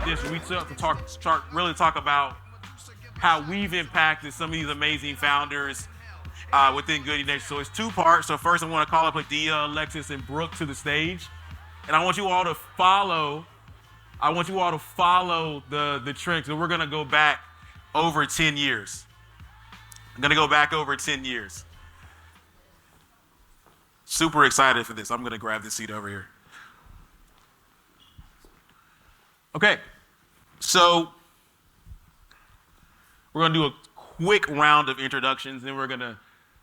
this. We really talk about how we've impacted some of these amazing founders within Goodie Nation. So it's two parts. So first, I want to call up Adia, Alexis, and Brooke to the stage, and I want you all to follow. I want you all to follow the trend. So we're gonna go back over 10 years. I'm gonna go back over 10 years. Super excited for this. I'm gonna grab this seat over here. Okay, so we're gonna do a quick round of introductions, then we're gonna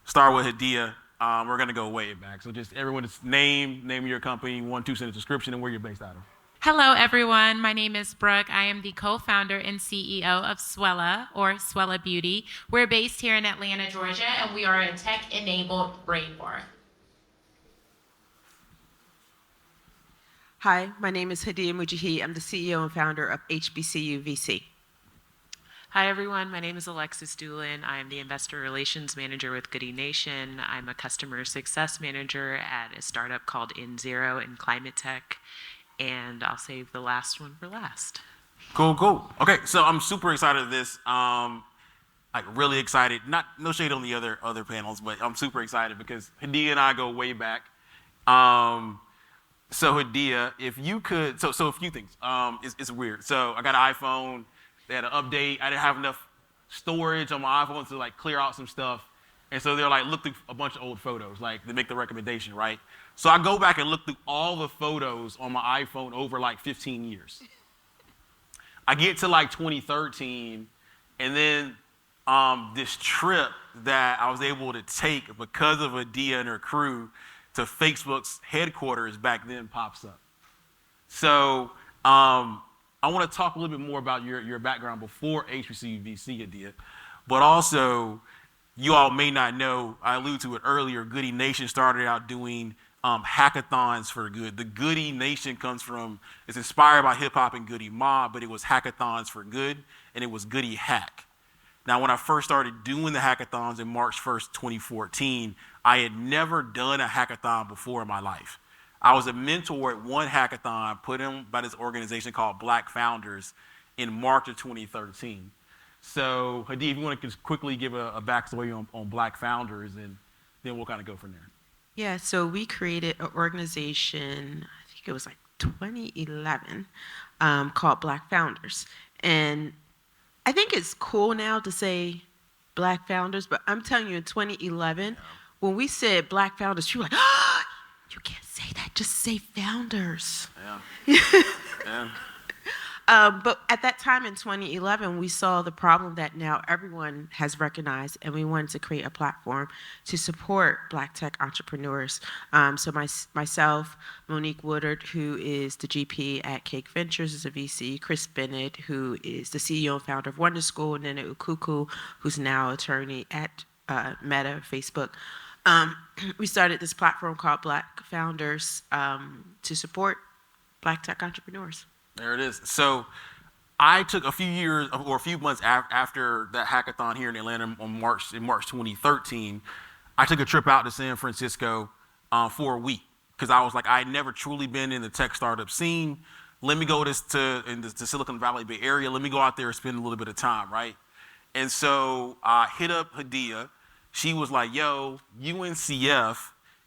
start with Hadia. We're gonna go way back. So just everyone, just name of your company, 1-2 sentence description, and where you're based out of. Hello, everyone. My name is Brooke. I am the co-founder and CEO of Swella, or Swella Beauty. We're based here in Atlanta, Georgia, and we are a tech-enabled brain bar. Hi, my name is Hadia Mujahi. I'm the CEO and founder of HBCU VC. Hi, everyone. My name is Alexis Doolin. I'm the Investor Relations Manager with Goodie Nation. I'm a Customer Success Manager at a startup called InZero in climate tech. And I'll save the last one for last. Cool. Okay, so I'm super excited for this. Like really excited. No shade on the other panels, but I'm super excited because Hadia and I go way back. So Hadia, if you could, so a few things. It's weird. So I got an iPhone. They had an update. I didn't have enough storage on my iPhone to like clear out some stuff. And so they're like, look through a bunch of old photos, like they make the recommendation, right? So I go back and look through all the photos on my iPhone over like 15 years. I get to like 2013, and then this trip that I was able to take because of Adia and her crew to Facebook's headquarters back then pops up. So I want to talk a little bit more about your background before HBCU VC, Adia, but also you all may not know, I alluded to it earlier, Goodie Nation started out doing hackathons for good. The Goodie Nation it's inspired by hip hop and Goodie Mob, but it was hackathons for good, and it was Goodie Hack. Now, when I first started doing the hackathons in March 1st, 2014, I had never done a hackathon before in my life. I was a mentor at one hackathon put in by this organization called Black Founders in March of 2013. So, Hadia, if you want to just quickly give a backstory on Black Founders, and then we'll kind of go from there. Yeah, so we created an organization, I think it was like 2011, called Black Founders. And I think it's cool now to say Black Founders, but I'm telling you, in 2011, when we said Black Founders, you were like, oh, you can't say that, just say Founders. Yeah. But at that time in 2011, we saw the problem that now everyone has recognized, and we wanted to create a platform to support Black tech entrepreneurs. So myself, Monique Woodard, who is the GP at Cake Ventures, is a VC, Chris Bennett, who is the CEO and founder of Wonder School, and then Ukuku, who's now attorney at Meta, Facebook. We started this platform called Black Founders to support Black tech entrepreneurs. There it is. So I took a few months after that hackathon here in Atlanta in March 2013, I took a trip out to San Francisco for a week because I was like, I had never truly been in the tech startup scene. Let me go to Silicon Valley Bay Area. Let me go out there and spend a little bit of time, right? And so I hit up Hadia. She was like, yo, UNCF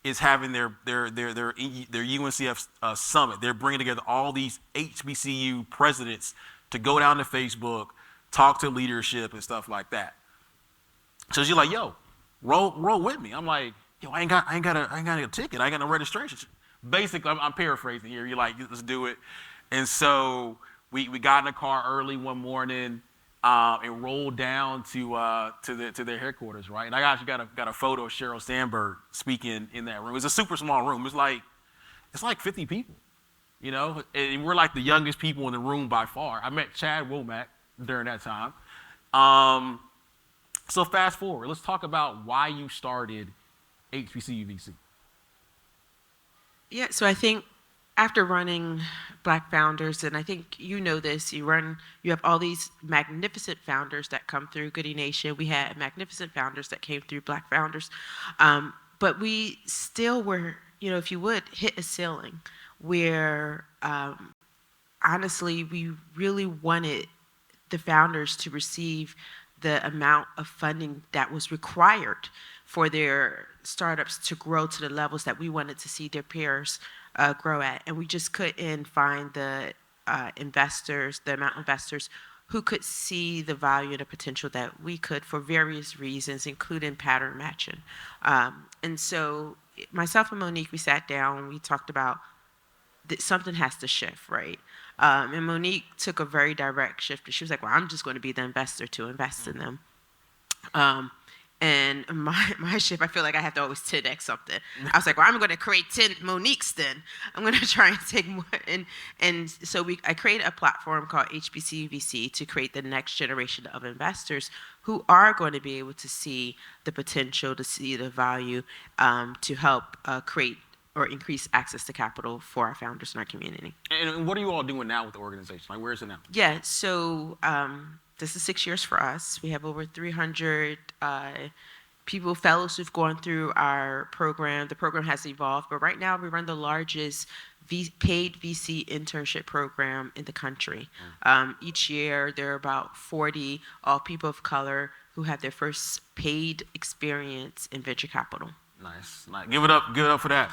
is having their UNCF summit. They're bringing together all these HBCU presidents to go down to Facebook, talk to leadership and stuff like that. So she's like, yo, roll with me. I'm like, yo, I ain't got a ticket. I ain't got no registration. Basically, I'm paraphrasing here. You're like, let's do it. And so we got in the car early one morning and rolled down to their headquarters, right? And I actually got a photo of Sheryl Sandberg speaking in that room. It's a super small room. It's like 50 people, you know? And we're like the youngest people in the room by far. I met Chad Womack during that time. So fast forward, let's talk about why you started HBCU VC. Yeah, so I think after running Black Founders, and I think you know this, you have all these magnificent founders that come through Goodie Nation. We had magnificent founders that came through Black Founders, but we still were, if you would, hit a ceiling where honestly, we really wanted the founders to receive the amount of funding that was required for their startups to grow to the levels that we wanted to see their peers grow at. And we just couldn't find the investors, the amount of investors who could see the value and the potential that we could for various reasons, including pattern matching. And so myself and Monique, we sat down, we talked about that something has to shift, right? And Monique took a very direct shift. She was like, well, I'm just going to be the investor to invest in them. And my shift, I feel like I have to always 10x something. I was like, well, I'm going to create 10 Moniques then. I'm going to try and take more. And so I created a platform called HBCU VC to create the next generation of investors who are going to be able to see the potential, to see the value, to help create or increase access to capital for our founders in our community. And what are you all doing now with the organization? Like, where is it now? Yeah, so this is 6 years for us. We have over 300 people, fellows who've gone through our program. The program has evolved, but right now we run the largest paid VC internship program in the country. Each year there are about 40 all people of color who have their first paid experience in venture capital. Nice. Give it up for that.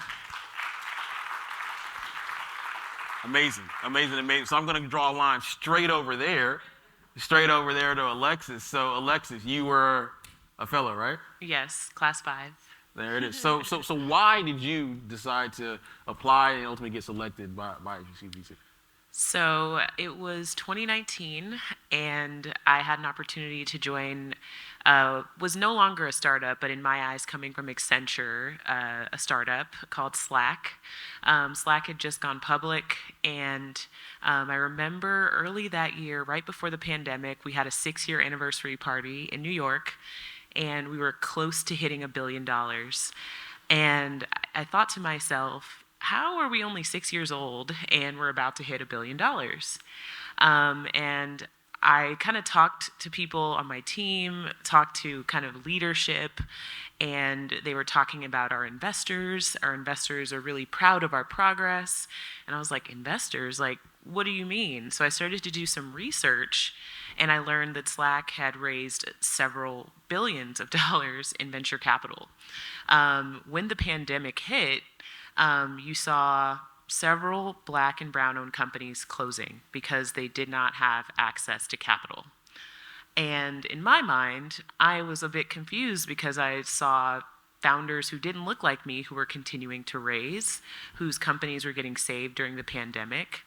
Amazing. So I'm going to draw a line straight over there to Alexis. So Alexis, you were a fellow, right? Yes, class 5. There it is. So why did you decide to apply and ultimately get selected by HBCU? So it was 2019, and I had an opportunity to join, was no longer a startup, but in my eyes, coming from Accenture, a startup called Slack. Slack had just gone public, and I remember early that year, right before the pandemic, we had a 6-year anniversary party in New York, and we were close to hitting $1 billion. And I thought to myself, how are we only 6 years old and we're about to hit $1 billion? And I kind of talked to people on my team, talked to kind of leadership, and they were talking about our investors. Our investors are really proud of our progress. And I was like, investors? Like, what do you mean? So I started to do some research, and I learned that Slack had raised several billions of dollars in venture capital. When the pandemic hit, you saw several Black and Brown-owned companies closing because they did not have access to capital. And in my mind, I was a bit confused because I saw founders who didn't look like me who were continuing to raise, whose companies were getting saved during the pandemic.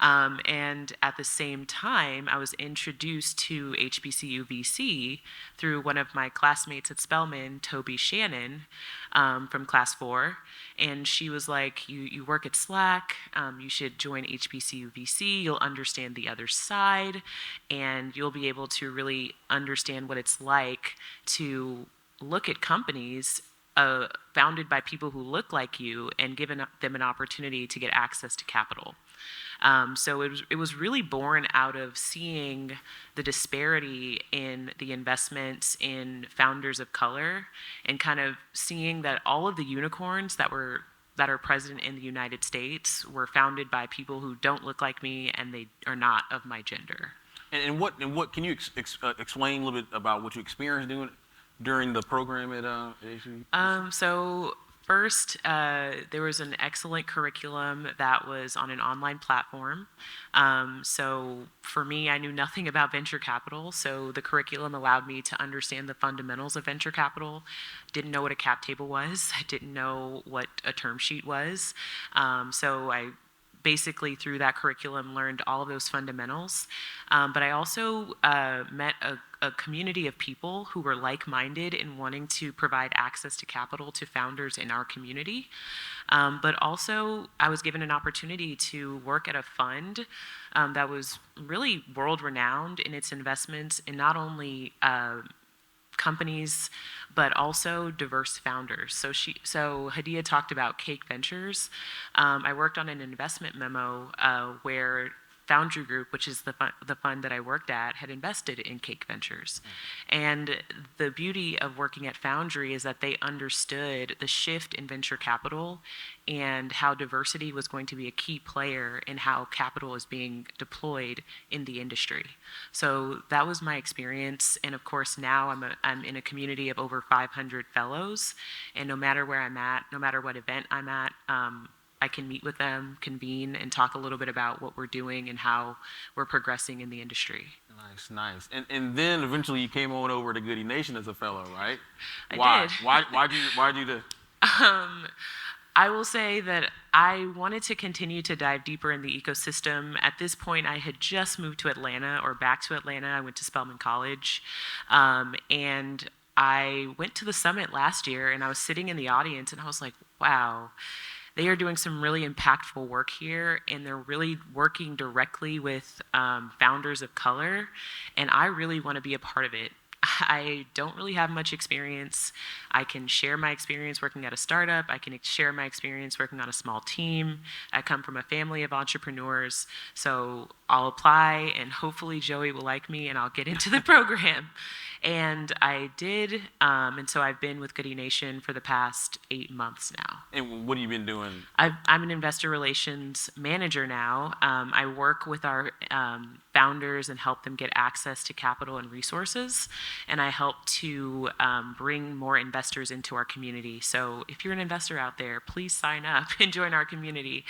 And at the same time, I was introduced to HBCU VC through one of my classmates at Spelman, Toby Shannon, from class 4. And she was like, you work at Slack, you should join HBCU VC, you'll understand the other side, and you'll be able to really understand what it's like to look at companies founded by people who look like you and given them an opportunity to get access to capital. So it was really born out of seeing the disparity in the investments in founders of color and kind of seeing that all of the unicorns that are present in the United States were founded by people who don't look like me and they are not of my gender. And what can you explain a little bit about what you experienced during the program at HBCU? So first, there was an excellent curriculum that was on an online platform. So for me, I knew nothing about venture capital, so the curriculum allowed me to understand the fundamentals of venture capital. Didn't know what a cap table was. I didn't know what a term sheet was. So I basically through that curriculum learned all of those fundamentals. But I also met a community of people who were like-minded in wanting to provide access to capital to founders in our community. But also I was given an opportunity to work at a fund that was really world-renowned in its investments in not only companies, but also diverse founders. So Hadia talked about Cake Ventures. I worked on an investment memo where Foundry Group, which is the fund that I worked at, had invested in Cake Ventures. And the beauty of working at Foundry is that they understood the shift in venture capital and how diversity was going to be a key player in how capital is being deployed in the industry. So that was my experience. And of course, now I'm in a community of over 500 fellows. And no matter where I'm at, no matter what event I'm at, I can meet with them, convene, and talk a little bit about what we're doing and how we're progressing in the industry. Nice, nice. And then eventually you came on over to Goodie Nation as a fellow, right? I did. Why'd you do? I will say that I wanted to continue to dive deeper in the ecosystem. At this point, I had just moved to Atlanta, or back to Atlanta. I went to Spelman College, and I went to the summit last year, and I was sitting in the audience, and I was like, wow. They are doing some really impactful work here, and they're really working directly with founders of color, and I really want to be a part of it. I don't really have much experience. I can share my experience working at a startup. I can share my experience working on a small team. I come from a family of entrepreneurs, so I'll apply, and hopefully Joey will like me, and I'll get into the program. And I did, and so I've been with Goodie Nation for the past 8 months now. And what have you been doing? I'm an investor relations manager now. I work with our founders and help them get access to capital and resources, and I help to bring more investors into our community. So if you're an investor out there, please sign up and join our community.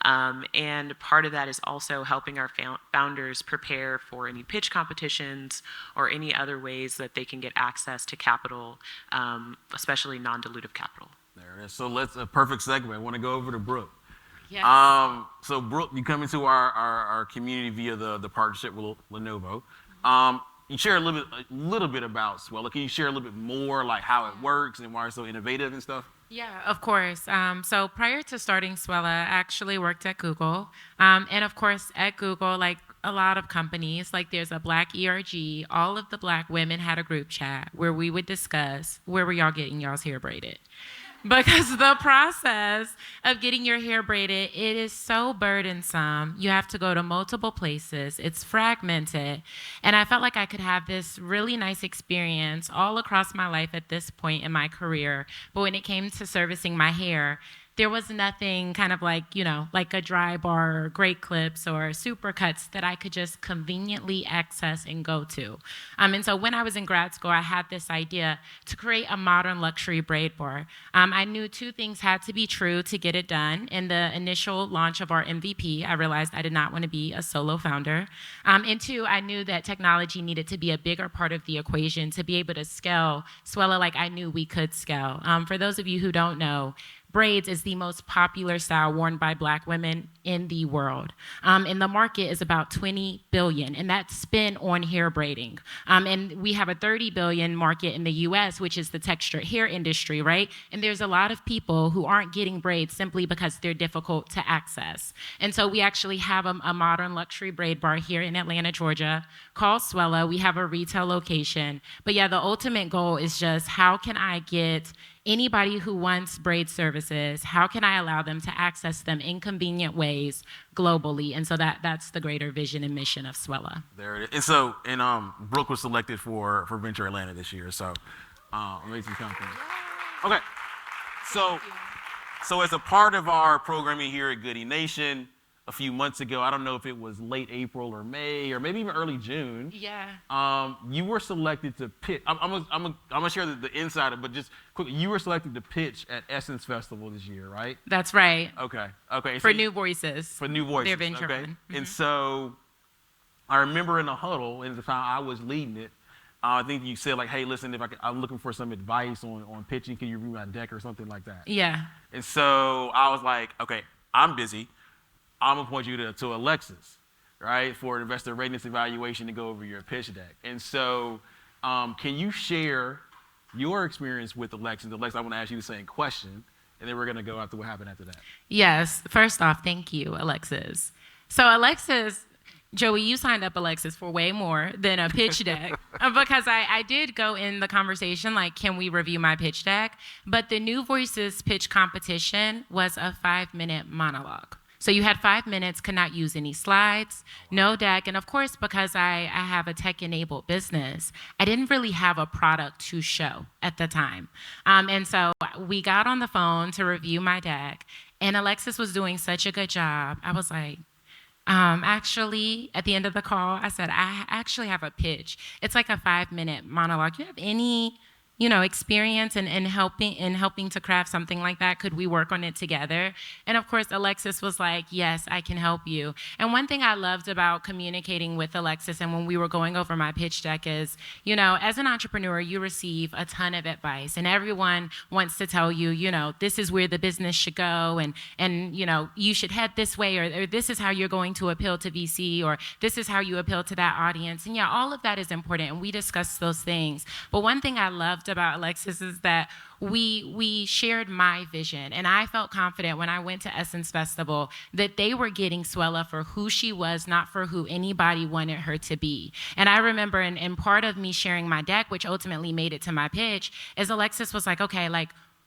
And part of that is also helping our founders prepare for any pitch competitions or any other ways that they can get access to capital, especially non-dilutive capital. There it is. So let's a perfect segue. I want to go over to Brooke. Yes. So Brooke, you come into our community via the partnership with Lenovo. You share a little bit about Swella. Can you share a little bit more, like how it works and why it's so innovative and stuff? Yeah, of course. So prior to starting Swella, I actually worked at Google. And of course, at Google, like a lot of companies, like there's a Black ERG, all of the Black women had a group chat where we would discuss where were y'all getting y'all's hair braided. Because the process of getting your hair braided, it is so burdensome. You have to go to multiple places. It's fragmented. And I felt like I could have this really nice experience all across my life at this point in my career. But when it came to servicing my hair, there was nothing kind of like, like a dry bar or great clips or super cuts that I could just conveniently access and go to. And so when I was in grad school, I had this idea to create a modern luxury braid bar. I knew two things had to be true to get it done. In the initial launch of our MVP, I realized I did not want to be a solo founder. And two, I knew that technology needed to be a bigger part of the equation to be able to scale Swella like I knew we could scale. For those of you who don't know, braids is the most popular style worn by Black women in the world. And the market is about $20 billion, and that's spent on hair braiding. And we have a $30 billion market in the US, which is the textured hair industry, right? And there's a lot of people who aren't getting braids simply because they're difficult to access. And so we actually have a modern luxury braid bar here in Atlanta, Georgia, called Swella. We have a retail location. But yeah, the ultimate goal is just how can I get anybody who wants braid services, how can I allow them to access them in convenient ways globally? And so that's the greater vision and mission of Swella. There it is. And so, Brooke was selected for Venture Atlanta this year. So, amazing company. Okay. So as a part of our programming here at Goodie Nation, a few months ago, I don't know if it was late April or May or maybe even early June. Yeah. You were selected to pitch. I'm gonna share the insider, but just quickly, you were selected to pitch at Essence Festival this year, right? That's right. Okay. For New Voices. For New Voices. Their venture okay. fund. Mm-hmm. And so, I remember in the huddle, and at the time I was leading it. I think you said like, "Hey, listen, I'm looking for some advice on pitching. Can you read my deck or something like that?" Yeah. And so I was like, "Okay, I'm busy. I'm gonna point you to Alexis, right, for an investor readiness evaluation to go over your pitch deck." And so, can you share your experience with Alexis? Alexis, I want to ask you the same question, and then we're gonna go after what happened after that. Yes. First off, thank you, Alexis. So Alexis, Joey, you signed up Alexis for way more than a pitch deck because I did go in the conversation like, can we review my pitch deck? But the New Voices pitch competition was a 5-minute monologue. So you had 5 minutes, could not use any slides, no deck. And of course, because I have a tech-enabled business, I didn't really have a product to show at the time. And so we got on the phone to review my deck, and Alexis was doing such a good job. I was like, actually, at the end of the call, I said, I actually have a pitch. It's like a 5-minute monologue. You have any, experience in helping to craft something like that? Could we work on it together? And of course, Alexis was like, yes, I can help you. And one thing I loved about communicating with Alexis and when we were going over my pitch deck is, as an entrepreneur, you receive a ton of advice, and everyone wants to tell you, this is where the business should go, and you should head this way, or this is how you're going to appeal to VC, or this is how you appeal to that audience. And yeah, all of that is important, and we discussed those things. But one thing I loved about Alexis is that we shared my vision, and I felt confident when I went to Essence Festival that they were getting Swella for who she was, not for who anybody wanted her to be. And I remember, and part of me sharing my deck, which ultimately made it to my pitch, is Alexis was like, okay,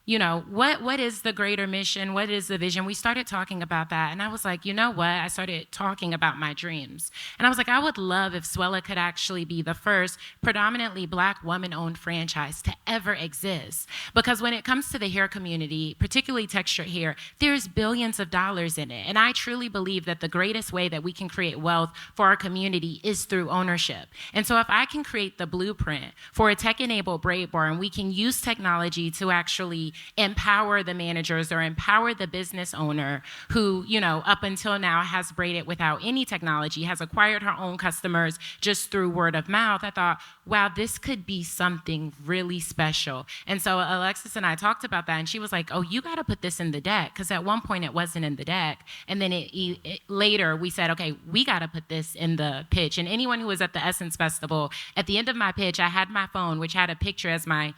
what is the greater mission? What is the vision? We started talking about that. And I was like, you know what? I started talking about my dreams. And I was like, I would love if Swella could actually be the first predominantly Black woman-owned franchise to ever exist. Because when it comes to the hair community, particularly textured hair, there's billions of dollars in it. And I truly believe that the greatest way that we can create wealth for our community is through ownership. And so if I can create the blueprint for a tech-enabled braid bar, and we can use technology to actually empower the managers or empower the business owner who, up until now has braided without any technology, has acquired her own customers just through word of mouth, I thought, wow, this could be something really special. And so Alexis and I talked about that, and she was like, oh, you got to put this in the deck, because at one point it wasn't in the deck. And then later we said, okay, we got to put this in the pitch. And anyone who was at the Essence Festival, at the end of my pitch, I had my phone, which had a picture as my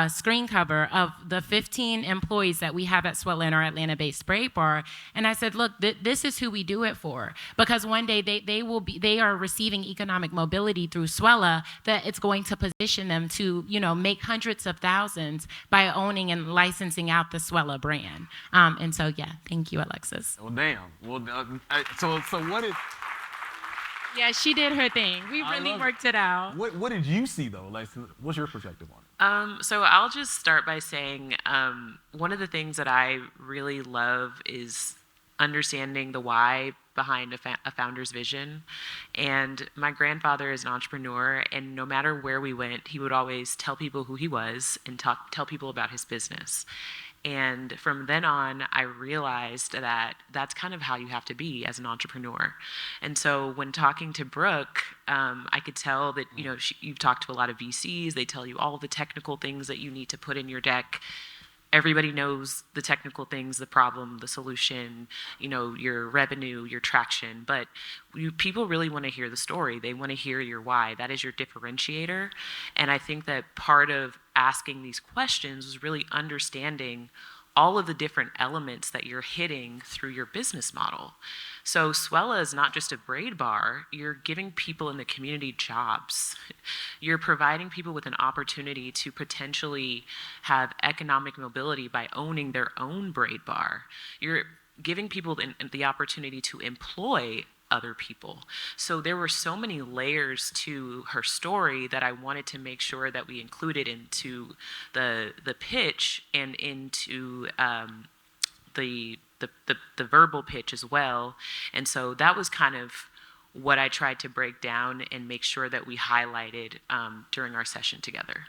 screen cover of the 15 employees that we have at Swella in our Atlanta-based braid bar. And I said, look, this is who we do it for. Because one day they are receiving economic mobility through Swella that it's going to position them to, make hundreds of thousands by owning and licensing out the Swella brand. And so, yeah, thank you, Alexis. Well, damn. Well, so what is... Yeah, she did her thing. We really worked it out. What did you see, though? What's your perspective on it? So I'll just start by saying one of the things that I really love is understanding the why behind a founder's vision. And my grandfather is an entrepreneur, and no matter where we went, he would always tell people who he was and tell people about his business. And from then on, I realized that that's kind of how you have to be as an entrepreneur. And so when talking to Brooke, I could tell that, you've talked to a lot of VCs. They tell you all the technical things that you need to put in your deck. Everybody knows the technical things, the problem, the solution, your revenue, your traction. But people really want to hear the story. They want to hear your why. That is your differentiator. And I think that part of asking these questions was really understanding all of the different elements that you're hitting through your business model. So Swella is not just a braid bar. You're giving people in the community jobs. You're providing people with an opportunity to potentially have economic mobility by owning their own braid bar. You're giving people the opportunity to employ other people. So there were so many layers to her story that I wanted to make sure that we included into the pitch and into the verbal pitch as well. And so that was kind of what I tried to break down and make sure that we highlighted during our session together.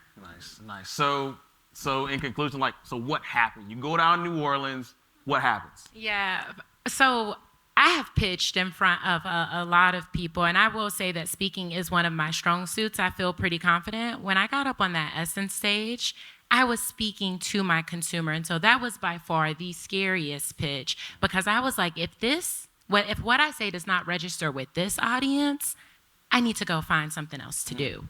Nice. So in conclusion, so what happened? You go down to New Orleans, what happens? Yeah, so I have pitched in front of a lot of people, and I will say that speaking is one of my strong suits. I feel pretty confident. When I got up on that Essence stage, I was speaking to my consumer, and so that was by far the scariest pitch, because I was like, if what I say does not register with this audience, I need to go find something else to do.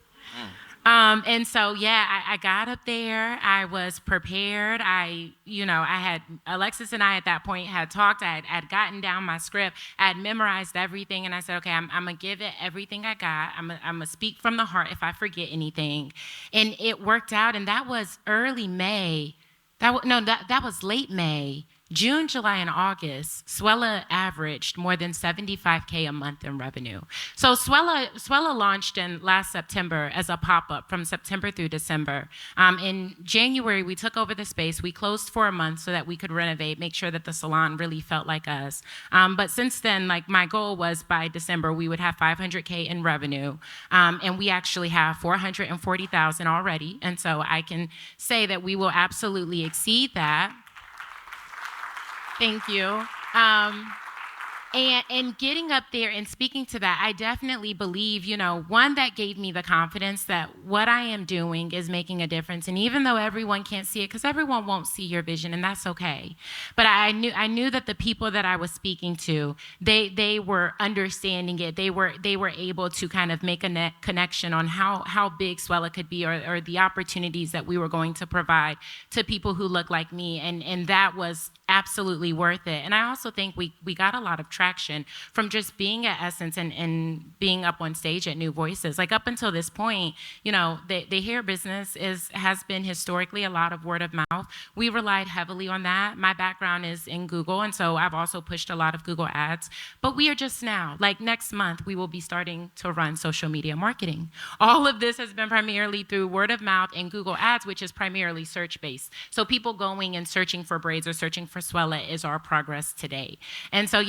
And so, yeah, I got up there. I was prepared. I had Alexis and I at that point had talked. I'd gotten down my script. I had memorized everything, and I said, okay, I'm gonna give it everything I got. I'm gonna speak from the heart if I forget anything, and it worked out. And that was early May. That was late May. June, July, and August, Swella averaged more than 75K a month in revenue. So Swella launched in last September as a pop-up from September through December. In January, we took over the space. We closed for a month so that we could renovate, make sure that the salon really felt like us. But since then, like my goal was by December, we would have 500K in revenue. And we actually have 440,000 already. And so I can say that we will absolutely exceed that. Thank you. And getting up there and speaking to that, I definitely believe, one, that gave me the confidence that what I am doing is making a difference. And even though everyone can't see it, because everyone won't see your vision, and that's okay. But I knew that the people that I was speaking to, they were understanding it. They were able to kind of make a connection on how big Swella could be, or the opportunities that we were going to provide to people who look like me. And that was absolutely worth it. And I also think we got a lot of traction from just being at Essence and being up on stage at New Voices. Like up until this point, the hair business has been historically a lot of word of mouth. We relied heavily on that. My background is in Google, and so I've also pushed a lot of Google ads. But we are just now, like next month, we will be starting to run social media marketing. All of this has been primarily through word of mouth and Google ads, which is primarily search-based. So people going and searching for braids or searching for Swella is our progress today. And so,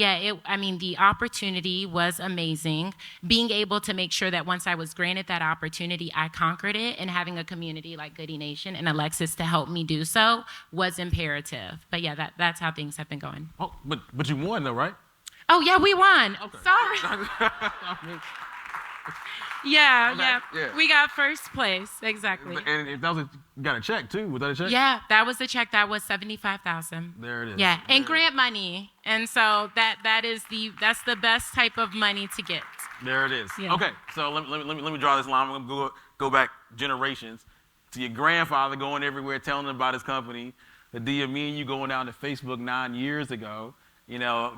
the opportunity was amazing. Being able to make sure that once I was granted that opportunity, I conquered it, and having a community like Goodie Nation and Alexis to help me do so was imperative. But yeah, that's how things have been going. Oh, but you won though, right? Oh yeah, we won. Okay. Sorry. Yeah. We got first place, exactly. And that was you got a check too. Was that a check? Yeah, that was the check. That was 75,000. There it is. Yeah, and grant money, and so that's the best type of money to get. There it is. Yeah. Okay, so let me draw this line. I'm gonna go back generations to your grandfather going everywhere telling them about his company. Hadia, me and you going down to Facebook 9 years ago.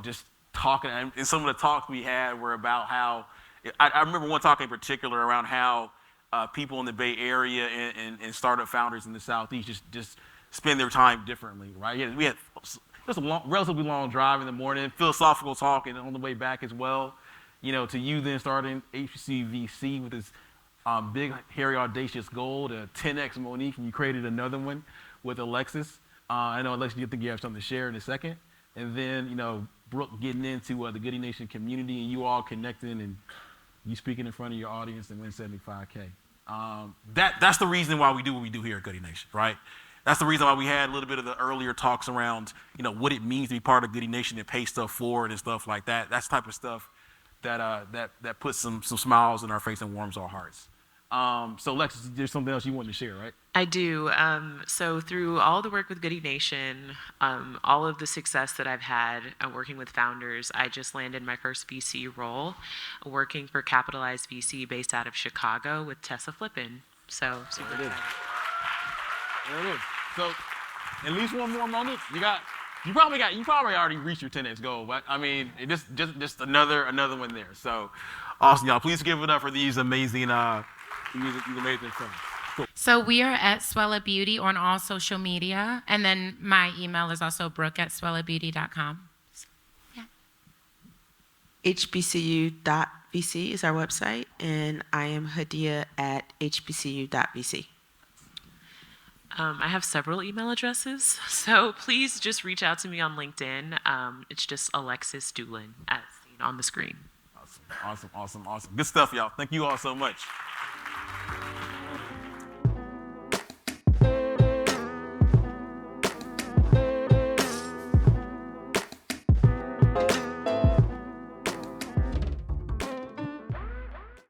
Just talking, and some of the talks we had were about how. I remember one talk in particular around how people in the Bay Area and startup founders in the Southeast just spend their time differently, right? We had just a relatively long drive in the morning, philosophical talk, and on the way back as well. To you then starting HBCVC with this big, hairy, audacious goal to 10x Monique, and you created another one with Alexis. I know, Alexis, you think you have something to share in a second. And then, Brooke getting into the Goodie Nation community, and you all connecting and you speaking in front of your audience and win 75K. That's the reason why we do what we do here at Goodie Nation, right? That's the reason why we had a little bit of the earlier talks around, what it means to be part of Goodie Nation and pay stuff forward and stuff like that. That's the type of stuff that puts some smiles in our face and warms our hearts. So Alexis, there's something else you wanted to share, right? I do. So through all the work with Goodie Nation, all of the success that I've had working with founders, I just landed my first VC role working for Capitalized VC based out of Chicago with Tessa Flippin. So super excited. There it is. So at least one more moment. You probably already reached your 10x goal, but I mean, just another one there. So awesome, y'all. Please give it up for these amazing friends. Cool. So we are at Swella Beauty on all social media, and then my email is also brooke@swellabeauty.com. So, yeah. HBCU.VC is our website, and I am Hadia at HBCU.VC. I have several email addresses, so please just reach out to me on LinkedIn. It's just Alexis Doolin, as seen on the screen. Awesome. Good stuff, y'all. Thank you all so much.